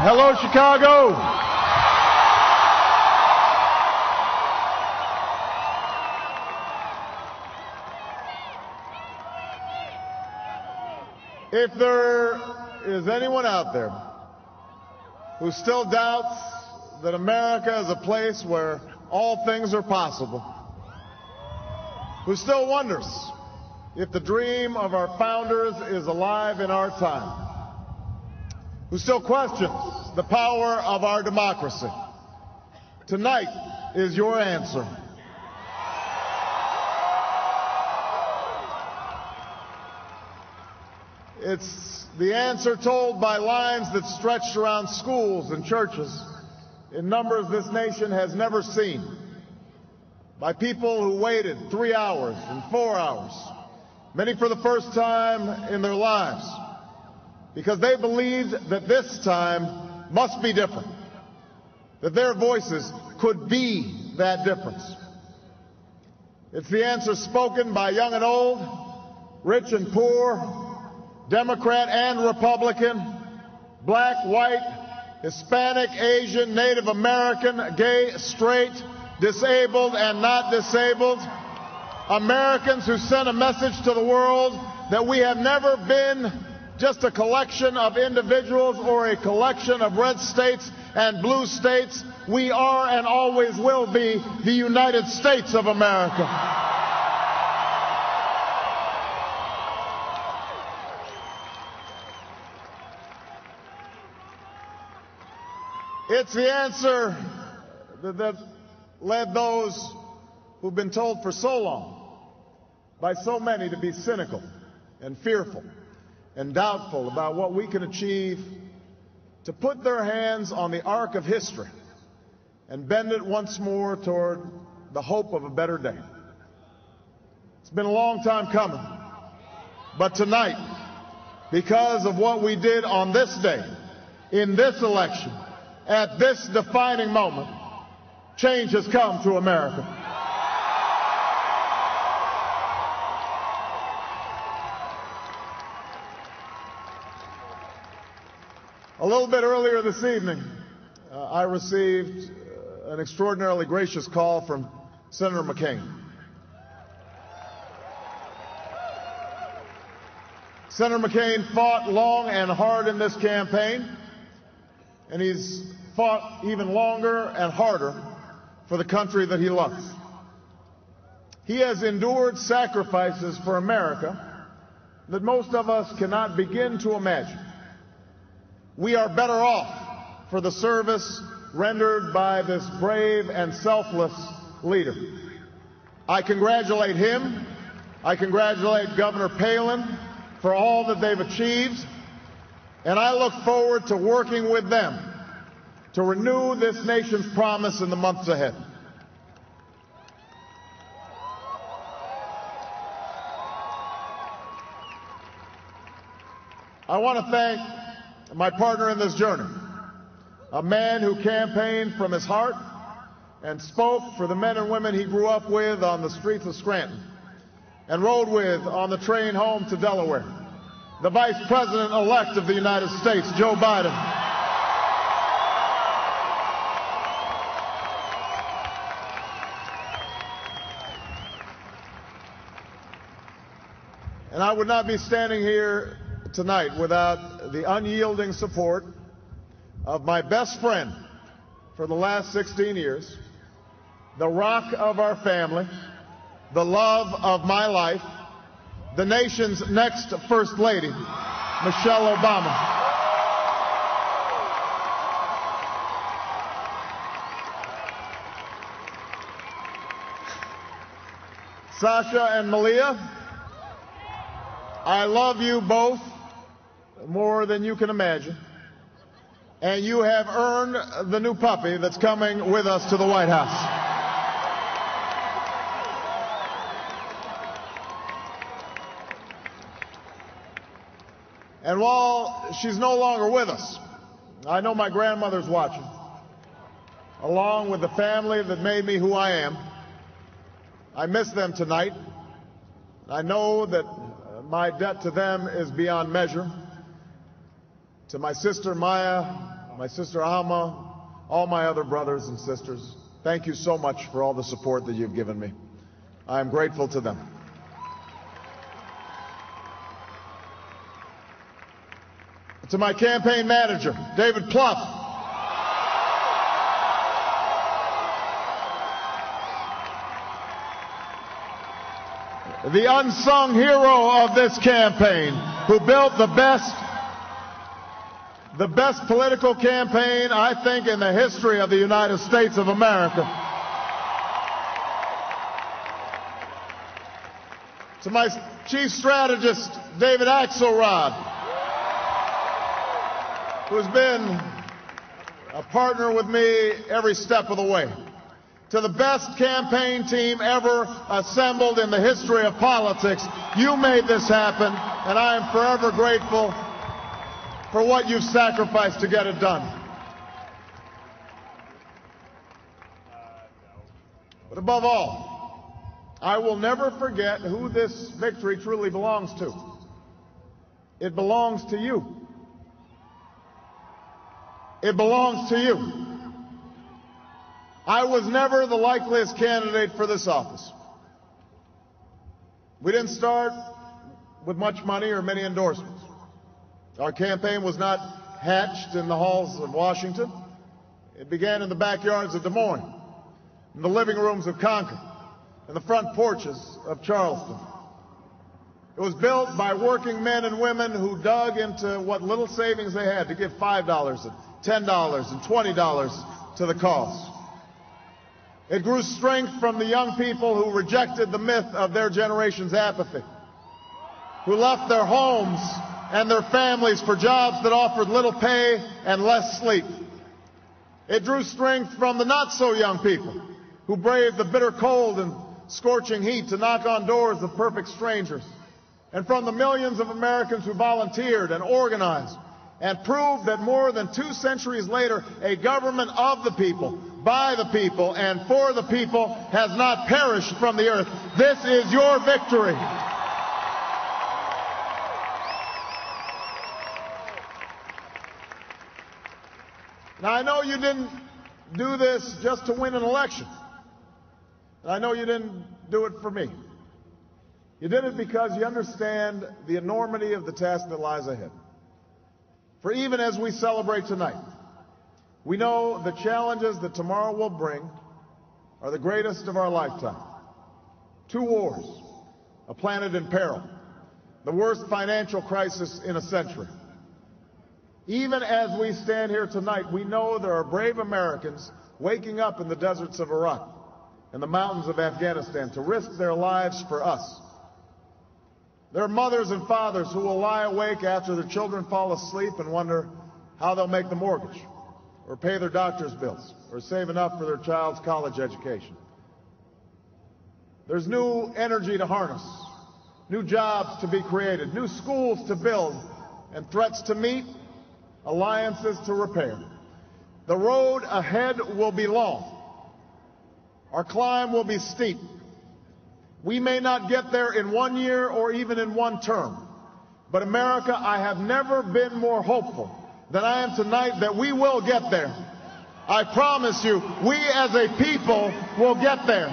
Hello, Chicago. If there is anyone out there who still doubts that America is a place where all things are possible, who still wonders if the dream of our founders is alive in our time, who still questions the power of our democracy, tonight is your answer. It's the answer told by lines that stretched around schools and churches in numbers this nation has never seen, by people who waited 3 hours and 4 hours, many for the first time in their lives, because they believed that this time must be different, that their voices could be that difference. It's the answer spoken by young and old, rich and poor, Democrat and Republican, black, white, Hispanic, Asian, Native American, gay, straight, disabled and not disabled, Americans who sent a message to the world that we have never been just a collection of individuals or a collection of red states and blue states. We are and always will be the United States of America. It's the answer that led those who've been told for so long by so many to be cynical and fearful and doubtful about what we can achieve, to put their hands on the arc of history and bend it once more toward the hope of a better day. It's been a long time coming, but tonight, because of what we did on this day, in this election, at this defining moment, change has come to America. A little bit earlier this evening, I received an extraordinarily gracious call from Senator McCain. Senator McCain fought long and hard in this campaign, and he's fought even longer and harder for the country that he loves. He has endured sacrifices for America that most of us cannot begin to imagine. We are better off for the service rendered by this brave and selfless leader. I congratulate him. I congratulate Governor Palin for all that they've achieved, and I look forward to working with them to renew this nation's promise in the months ahead. I want to thank my partner in this journey, a man who campaigned from his heart and spoke for the men and women he grew up with on the streets of Scranton and rode with on the train home to Delaware, the Vice President-elect of the United States, Joe Biden. And I would not be standing here tonight without the unyielding support of my best friend for the last 16 years, the rock of our family, the love of my life, the nation's next First Lady, Michelle Obama. Sasha and Malia, I love you both more than you can imagine, and you have earned the new puppy that's coming with us to the White House. And while she's no longer with us, I know my grandmother's watching, along with the family that made me who I am. I miss them tonight. I know that my debt to them is beyond measure. To my sister Maya, my sister Alma, all my other brothers and sisters, thank you so much for all the support that you've given me. I am grateful to them. To my campaign manager, David Plouffe, the unsung hero of this campaign, who built the best political campaign, I think, in the history of the United States of America. To my chief strategist, David Axelrod, who's been a partner with me every step of the way. To the best campaign team ever assembled in the history of politics, you made this happen, and I am forever grateful for what you've sacrificed to get it done. But above all, I will never forget who this victory truly belongs to. It belongs to you. It belongs to you. I was never the likeliest candidate for this office. We didn't start with much money or many endorsements. Our campaign was not hatched in the halls of Washington. It began in the backyards of Des Moines, in the living rooms of Concord, in the front porches of Charleston. It was built by working men and women who dug into what little savings they had to give $5 and $10 and $20 to the cause. It grew strength from the young people who rejected the myth of their generation's apathy, who left their homes and their families for jobs that offered little pay and less sleep. It drew strength from the not-so-young people who braved the bitter cold and scorching heat to knock on doors of perfect strangers, and from the millions of Americans who volunteered and organized and proved that more than 2 centuries later, a government of the people, by the people, and for the people has not perished from the earth. This is your victory. Now, I know you didn't do this just to win an election. I know you didn't do it for me. You did it because you understand the enormity of the task that lies ahead. For even as we celebrate tonight, we know the challenges that tomorrow will bring are the greatest of our lifetime. 2 wars, a planet in peril, the worst financial crisis in a century. Even as we stand here tonight, we know there are brave Americans waking up in the deserts of Iraq and the mountains of Afghanistan to risk their lives for us. There are mothers and fathers who will lie awake after their children fall asleep and wonder how they'll make the mortgage, or pay their doctor's bills, or save enough for their child's college education. There's new energy to harness, new jobs to be created, new schools to build, and threats to meet, alliances to repair. The road ahead will be long. Our climb will be steep. We may not get there in 1 year or even in 1 term. But America, I have never been more hopeful than I am tonight that we will get there. I promise you, we as a people will get there.